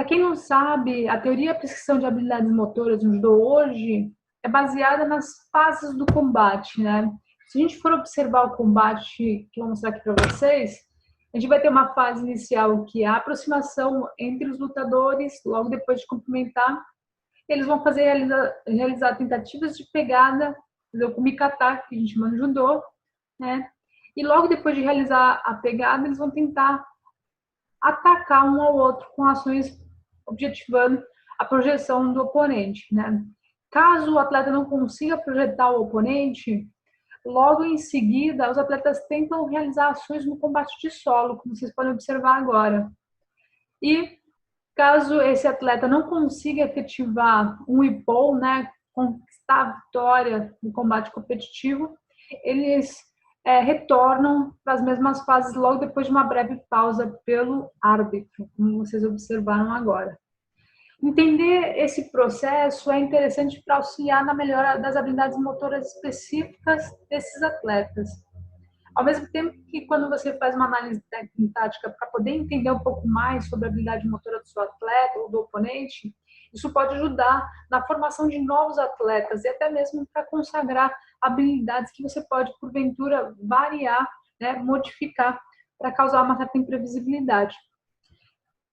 Para quem não sabe, a teoria e a prescrição de habilidades motoras no judô hoje é baseada nas fases do combate, né? Se a gente for observar o combate que eu vou mostrar aqui para vocês, a gente vai ter uma fase inicial que é a aproximação entre os lutadores, logo depois de cumprimentar, eles vão realizar tentativas de pegada, o kumikata, que a gente chama de judô, né? E logo depois de realizar a pegada, eles vão tentar atacar um ao outro com ações objetivando a projeção do oponente, né? Caso o atleta não consiga projetar o oponente, logo em seguida os atletas tentam realizar ações no combate de solo, como vocês podem observar agora. E caso esse atleta não consiga efetivar um ippon, né, conquistar a vitória no combate competitivo, eles retornam para as mesmas fases logo depois de uma breve pausa pelo árbitro, como vocês observaram agora. Entender esse processo é interessante para auxiliar na melhora das habilidades motoras específicas desses atletas. Ao mesmo tempo que quando você faz uma análise tática para poder entender um pouco mais sobre a habilidade motora do seu atleta ou do oponente, isso pode ajudar na formação de novos atletas e até mesmo para consagrar habilidades que você pode, porventura, variar, né, modificar para causar uma certa imprevisibilidade.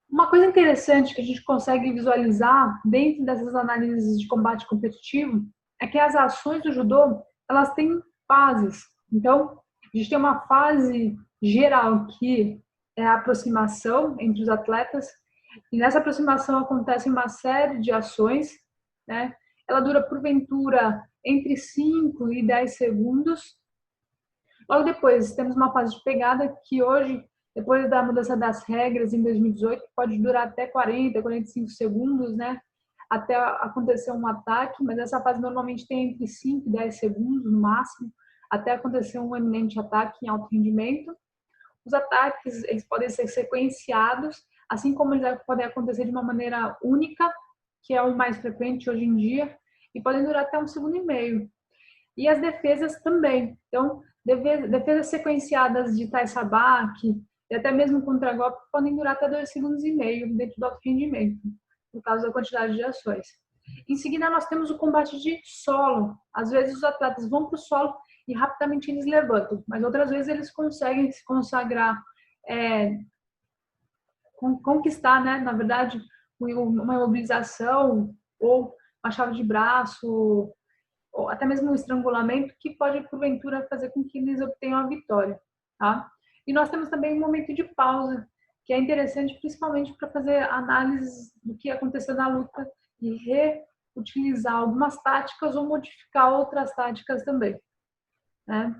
Uma coisa interessante que a gente consegue visualizar dentro dessas análises de combate competitivo é que as ações do judô, elas têm fases. Então, a gente tem uma fase geral que é a aproximação entre os atletas, e nessa aproximação acontece uma série de ações, né? Ela dura, porventura, entre 5 e 10 segundos. Logo depois, temos uma fase de pegada que hoje, depois da mudança das regras em 2018, pode durar até 40, 45 segundos, né? Até acontecer um ataque, mas essa fase normalmente tem entre 5 e 10 segundos no máximo, até acontecer um eminente ataque em alto rendimento. Os ataques, eles podem ser sequenciados, assim como eles podem acontecer de uma maneira única, que é o mais frequente hoje em dia, e podem durar até 1,5 segundos. E as defesas também. Então, defesas sequenciadas de taisabaki e até mesmo contra-golpe podem durar até 2,5 segundos dentro do alto rendimento, por causa da quantidade de ações. Em seguida, nós temos o combate de solo. Às vezes, os atletas vão para o solo e rapidamente eles levantam, mas outras vezes eles conseguem se consagrar, conquistar, né, na verdade, uma imobilização ou uma chave de braço, ou até mesmo um estrangulamento, que pode, porventura, fazer com que eles obtenham a vitória. Tá? E nós temos também um momento de pausa, que é interessante principalmente para fazer análise do que aconteceu na luta e reutilizar algumas táticas ou modificar outras táticas também. Né?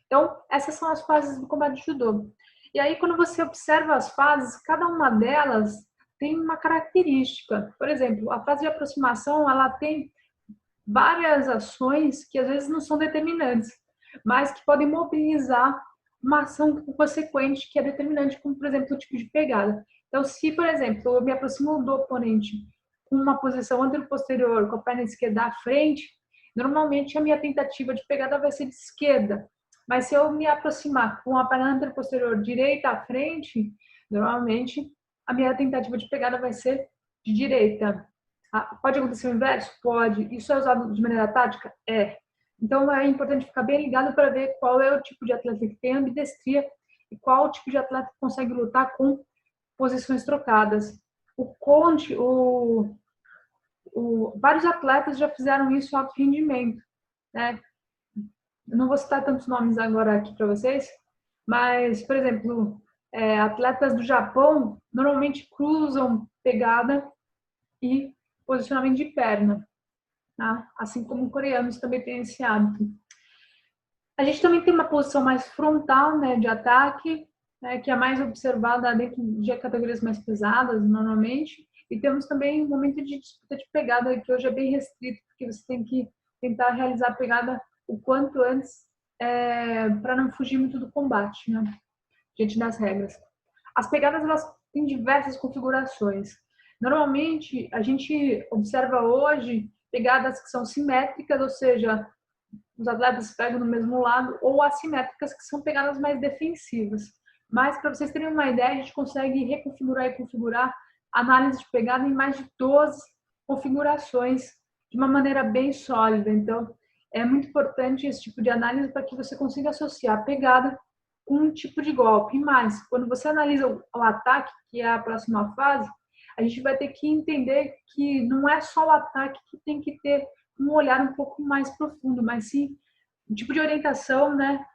Então, essas são as fases do combate de judô. E aí, quando você observa as fases, cada uma delas tem uma característica. Por exemplo, a fase de aproximação, ela tem várias ações que às vezes não são determinantes, mas que podem mobilizar uma ação consequente que é determinante, como, por exemplo, o tipo de pegada. Então, se, por exemplo, eu me aproximo do oponente com uma posição anterior-posterior, com a perna esquerda à frente, normalmente a minha tentativa de pegada vai ser de esquerda. Mas se eu me aproximar com a perna anterior-posterior direita à frente, normalmente a minha tentativa de pegada vai ser de direita. Pode acontecer o inverso? Pode. Isso é usado de maneira tática? É. Então é importante ficar bem ligado para ver qual é o tipo de atleta que tem ambidestria e qual o tipo de atleta que consegue lutar com posições trocadas. O Conte, vários atletas já fizeram isso em alto rendimento, né? Eu não vou citar tantos nomes agora aqui para vocês, mas, por exemplo, atletas do Japão normalmente cruzam pegada e posicionamento de perna, tá? Assim como coreanos também têm esse hábito. A gente também tem uma posição mais frontal, né, de ataque, né, que é mais observada dentro de categorias mais pesadas, normalmente. E temos também um momento de disputa de pegada, que hoje é bem restrito, porque você tem que tentar realizar a pegada o quanto antes, para não fugir muito do combate, né, diante das regras. As pegadas, elas têm diversas configurações. Normalmente, a gente observa hoje pegadas que são simétricas, ou seja, os atletas pegam no mesmo lado, ou assimétricas, que são pegadas mais defensivas. Mas, para vocês terem uma ideia, a gente consegue reconfigurar e configurar análise de pegada em mais de 12 configurações de uma maneira bem sólida. Então, é muito importante esse tipo de análise para que você consiga associar a pegada com um tipo de golpe. E mais, quando você analisa o ataque, que é a próxima fase, a gente vai ter que entender que não é só o ataque que tem que ter um olhar um pouco mais profundo, mas sim um tipo de orientação, né?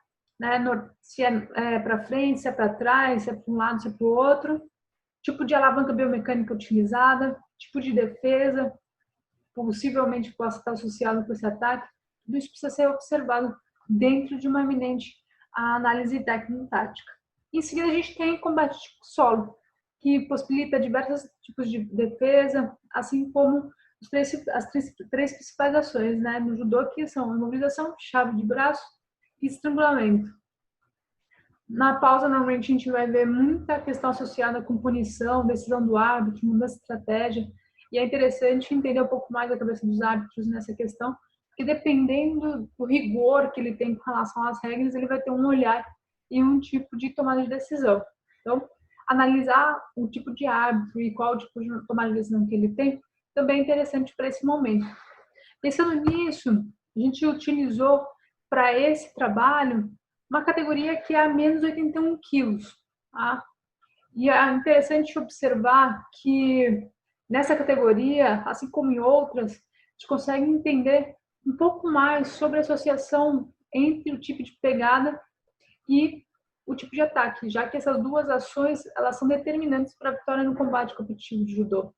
Se é para frente, se é para trás, se é para um lado, se é para o outro, tipo de alavanca biomecânica utilizada, tipo de defesa, possivelmente possa estar associado com esse ataque. Tudo isso precisa ser observado dentro de uma eminente análise técnico-tática. Em seguida, a gente tem combate solo, que possibilita diversos tipos de defesa, assim como as três principais ações, né, no judô, que são imobilização, chave de braço e estrangulamento. Na pausa, normalmente, a gente vai ver muita questão associada com punição, decisão do árbitro, mudança de estratégia. E é interessante entender um pouco mais a cabeça dos árbitros nessa questão, porque dependendo do rigor que ele tem com relação às regras, ele vai ter um olhar e um tipo de tomada de decisão. Então, analisar o tipo de árbitro e qual tipo de tomada de decisão que ele tem também é interessante para esse momento. Pensando nisso, a gente utilizou para esse trabalho uma categoria que é a menos 81 quilos. Tá? E é interessante observar que nessa categoria, assim como em outras, a gente consegue entender um pouco mais sobre a associação entre o tipo de pegada e o tipo de ataque, já que essas duas ações elas são determinantes para a vitória no combate competitivo de judô.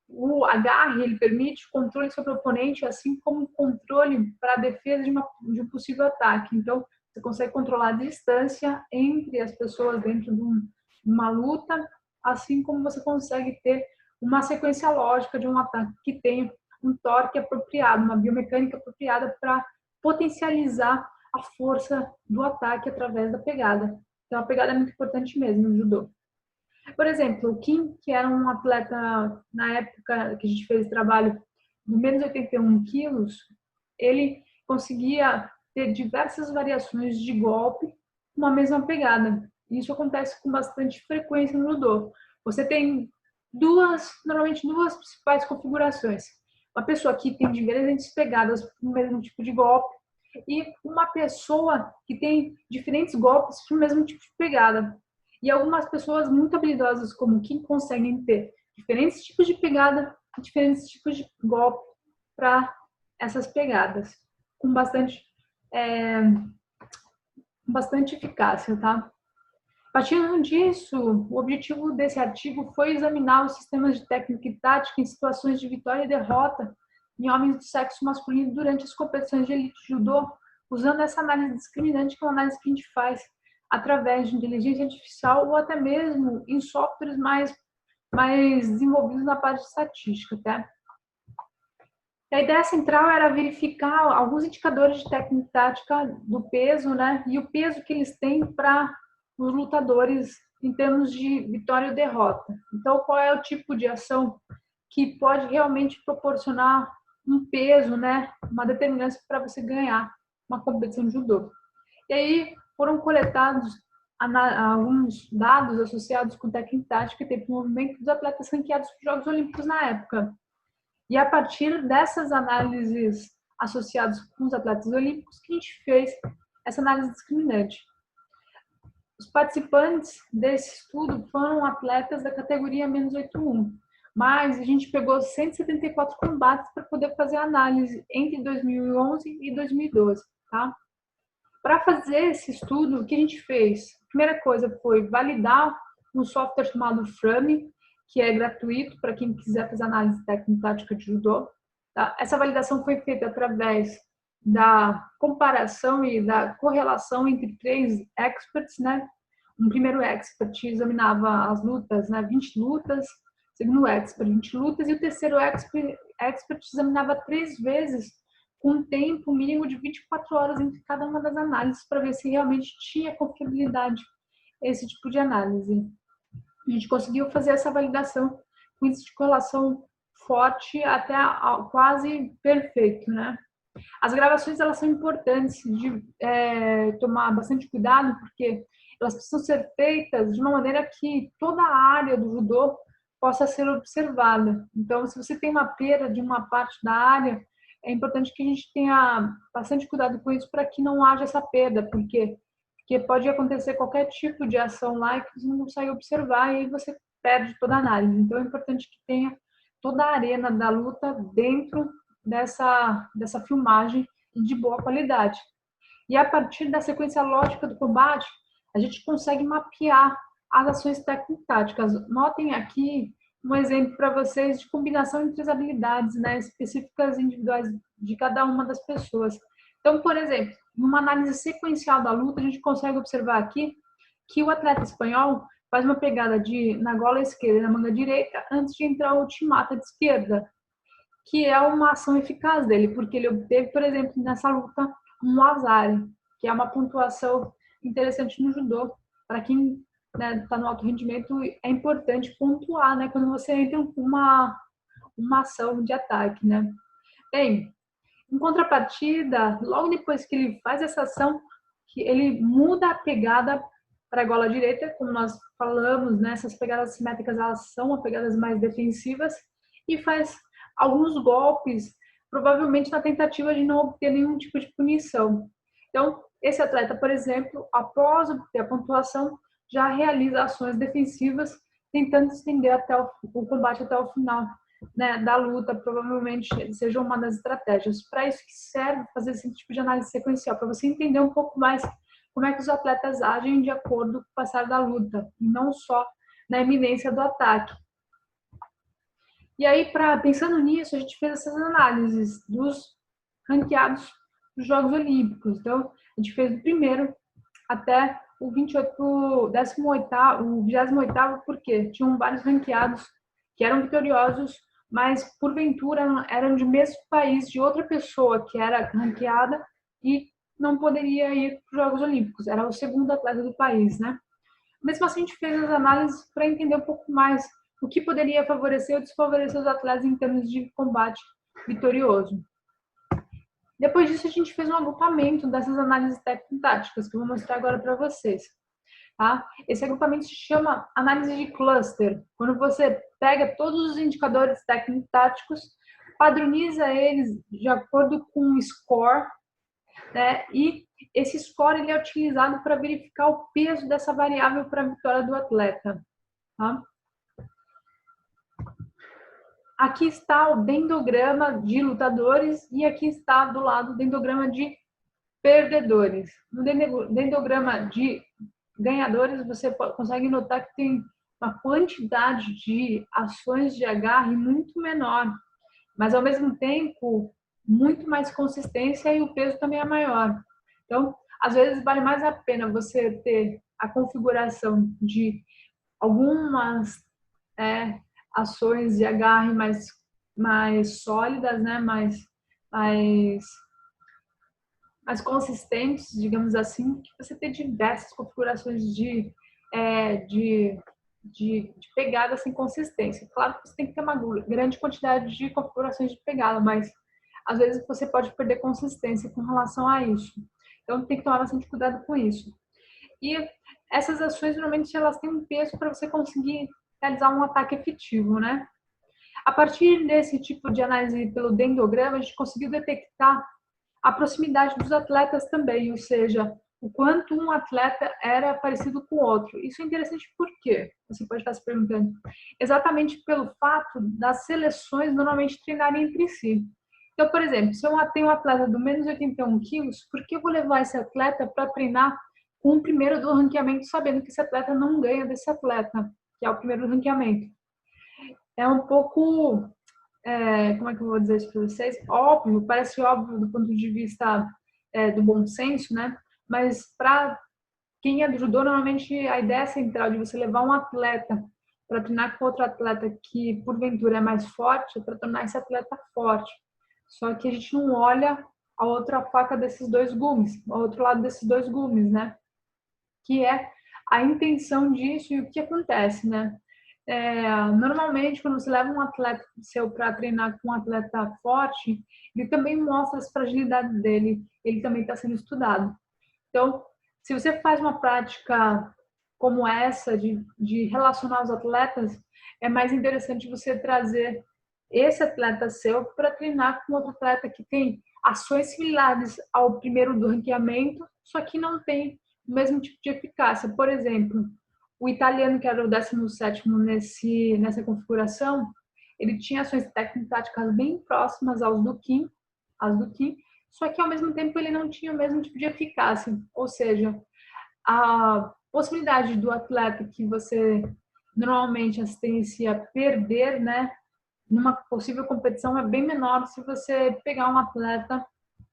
O agarre ele permite o controle sobre o oponente, assim como o controle para a defesa de um possível ataque. Então, você consegue controlar a distância entre as pessoas dentro de uma luta, assim como você consegue ter uma sequência lógica de um ataque que tenha um torque apropriado, uma biomecânica apropriada para potencializar a força do ataque através da pegada. Então, a pegada é muito importante mesmo no judô. Por exemplo, o Kim, que era um atleta na época que a gente fez trabalho de menos 81 quilos, ele conseguia ter diversas variações de golpe com a mesma pegada. Isso acontece com bastante frequência no judô. Você tem normalmente duas principais configurações. Uma pessoa que tem diferentes pegadas no mesmo tipo de golpe e uma pessoa que tem diferentes golpes para o mesmo tipo de pegada. E algumas pessoas muito habilidosas, como quem conseguem ter diferentes tipos de pegada, diferentes tipos de golpe para essas pegadas, com bastante eficácia, tá? Partindo disso, o objetivo desse artigo foi examinar os sistemas de técnica e tática em situações de vitória e derrota em homens do sexo masculino durante as competições de elite judô, usando essa análise discriminante, que é uma análise que a gente faz através de inteligência artificial ou até mesmo em softwares mais desenvolvidos na parte de estatística, tá? A ideia central era verificar alguns indicadores de técnica e tática do peso, né? E o peso que eles têm para os lutadores em termos de vitória ou derrota. Então, qual é o tipo de ação que pode realmente proporcionar um peso, né? Uma determinância para você ganhar uma competição de judô. E aí foram coletados alguns dados associados com técnica e tática e tempo de movimento dos atletas ranqueados para os Jogos Olímpicos na época. E a partir dessas análises associadas com os atletas olímpicos que a gente fez essa análise discriminante. Os participantes desse estudo foram atletas da categoria menos 81, mas a gente pegou 174 combates para poder fazer a análise entre 2011 e 2012, tá? Para fazer esse estudo, o que a gente fez? A primeira coisa foi validar um software chamado Frame, que é gratuito para quem quiser fazer análise técnico-tática de judô. Tá? Essa validação foi feita através da comparação e da correlação entre três experts, né? Um primeiro expert examinava as lutas, né? 20 lutas, segundo expert, 20 lutas, e o terceiro expert examinava 3 vezes com um tempo mínimo de 24 horas entre cada uma das análises para ver se realmente tinha confiabilidade esse tipo de análise. A gente conseguiu fazer essa validação com índice de correlação forte até quase perfeito, né? As gravações elas são importantes de tomar bastante cuidado porque elas precisam ser feitas de uma maneira que toda a área do judô possa ser observada. Então, se você tem uma perda de uma parte da área, é importante que a gente tenha bastante cuidado com isso para que não haja essa perda, porque pode acontecer qualquer tipo de ação lá que você não consegue observar e aí você perde toda a análise. Então, é importante que tenha toda a arena da luta dentro dessa filmagem de boa qualidade. E a partir da sequência lógica do combate, a gente consegue mapear as ações técnico-táticas. Notem aqui um exemplo para vocês de combinação entre as habilidades, né, específicas individuais de cada uma das pessoas. Então, por exemplo, numa análise sequencial da luta, a gente consegue observar aqui que o atleta espanhol faz uma pegada na gola esquerda e na manga direita antes de entrar o ultimata de esquerda, que é uma ação eficaz dele, porque ele obteve, por exemplo, nessa luta, um azar, que é uma pontuação interessante no judô. Para quem está no alto rendimento, é importante pontuar, né, quando você entra uma ação de ataque, né. Bem, em contrapartida, logo depois que ele faz essa ação, que ele muda a pegada para a gola direita, como nós falamos, né, essas pegadas simétricas elas são pegadas mais defensivas, e faz alguns golpes, provavelmente na tentativa de não obter nenhum tipo de punição. Então, esse atleta, por exemplo, após obter a pontuação, já realiza ações defensivas, tentando estender até o combate até o final, né, da luta, provavelmente seja uma das estratégias. Para isso que serve fazer esse tipo de análise sequencial, para você entender um pouco mais como é que os atletas agem de acordo com o passar da luta, e não só na iminência do ataque. E aí, pensando nisso, a gente fez essas análises dos ranqueados dos Jogos Olímpicos. Então, a gente fez do primeiro até o 28º, porque tinham vários ranqueados que eram vitoriosos, mas porventura eram de mesmo país de outra pessoa que era ranqueada e não poderia ir para os Jogos Olímpicos. Era o segundo atleta do país, né? Mesmo assim, a gente fez as análises para entender um pouco mais o que poderia favorecer ou desfavorecer os atletas em termos de combate vitorioso. Depois disso, a gente fez um agrupamento dessas análises técnico-táticas, que eu vou mostrar agora para vocês. Tá? Esse agrupamento se chama análise de cluster. Quando você pega todos os indicadores técnico-táticos, padroniza eles de acordo com o score, né? E esse score ele é utilizado para verificar o peso dessa variável para a vitória do atleta. Tá? Aqui está o dendrograma de lutadores e aqui está do lado o dendrograma de perdedores. No dendrograma de ganhadores, você consegue notar que tem uma quantidade de ações de agarre muito menor, mas ao mesmo tempo muito mais consistência e o peso também é maior. Então, às vezes vale mais a pena você ter a configuração de algumas ações de agarre mais sólidas, né? mais consistentes, digamos assim, que você ter diversas configurações de pegada sem consistência. Claro que você tem que ter uma grande quantidade de configurações de pegada, mas às vezes você pode perder consistência com relação a isso. Então tem que tomar bastante cuidado com isso. E essas ações normalmente elas têm um peso para você conseguir realizar um ataque efetivo, né? A partir desse tipo de análise pelo dendrograma, a gente conseguiu detectar a proximidade dos atletas também, ou seja, o quanto um atleta era parecido com o outro. Isso é interessante por quê? Você pode estar se perguntando. Exatamente pelo fato das seleções normalmente treinarem entre si. Então, por exemplo, se eu tenho um atleta do menos 81 quilos, por que eu vou levar esse atleta para treinar com o primeiro do ranqueamento, sabendo que esse atleta não ganha desse atleta, que é o primeiro do ranqueamento? É um pouco como é que eu vou dizer isso para vocês? Óbvio, parece óbvio do ponto de vista do bom senso, né? Mas para quem é do judô, normalmente a ideia central de você levar um atleta para treinar com outro atleta que porventura é mais forte, é para tornar esse atleta forte. Só que a gente não olha a outra faca desses dois gumes, o outro lado desses dois gumes, né? Que é a intenção disso e o que acontece, né? Normalmente, quando você leva um atleta seu para treinar com um atleta forte, ele também mostra as fragilidades dele, ele também está sendo estudado. Então, se você faz uma prática como essa, de relacionar os atletas, é mais interessante você trazer esse atleta seu para treinar com outro atleta que tem ações similares ao primeiro do ranqueamento, só que não tem o mesmo tipo de eficácia. Por exemplo, o italiano, que era o 17º nessa configuração, ele tinha ações técnico-táticas bem próximas às do Kim, só que ao mesmo tempo ele não tinha o mesmo tipo de eficácia. Ou seja, a possibilidade do atleta que você normalmente assistência perder, né, numa possível competição é bem menor se você pegar um atleta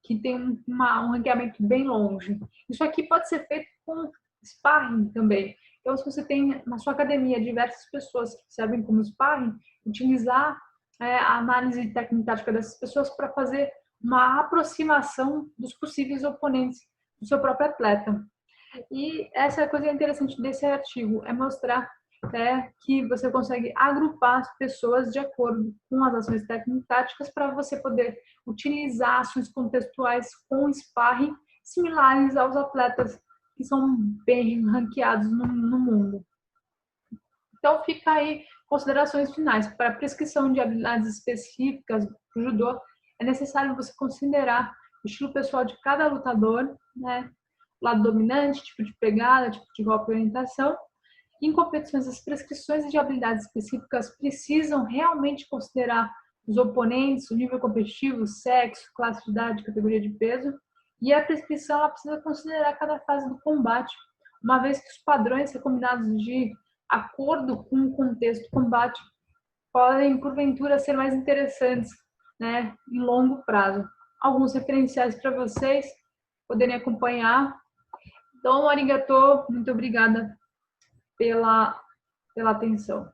que tem um ranqueamento bem longe. Isso aqui pode ser feito com sparring também. Então, se você tem na sua academia diversas pessoas que servem como sparring, utilizar a análise técnico-tática dessas pessoas para fazer uma aproximação dos possíveis oponentes do seu próprio atleta. E essa é a coisa interessante desse artigo, é mostrar que você consegue agrupar as pessoas de acordo com as ações técnico-táticas para você poder utilizar ações contextuais com sparring similares aos atletas que são bem ranqueados no mundo. Então, fica aí considerações finais. Para a prescrição de habilidades específicas para o judô, é necessário você considerar o estilo pessoal de cada lutador, né? Lado dominante, tipo de pegada, tipo de golpe e orientação. Em competições, as prescrições de habilidades específicas precisam realmente considerar os oponentes, o nível competitivo, sexo, classe de idade, categoria de peso. E a prescrição ela precisa considerar cada fase do combate, uma vez que os padrões recomendados de acordo com o contexto do combate podem, porventura, ser mais interessantes, né, em longo prazo. Alguns referenciais para vocês poderem acompanhar. Então, arigatou, muito obrigada pela atenção.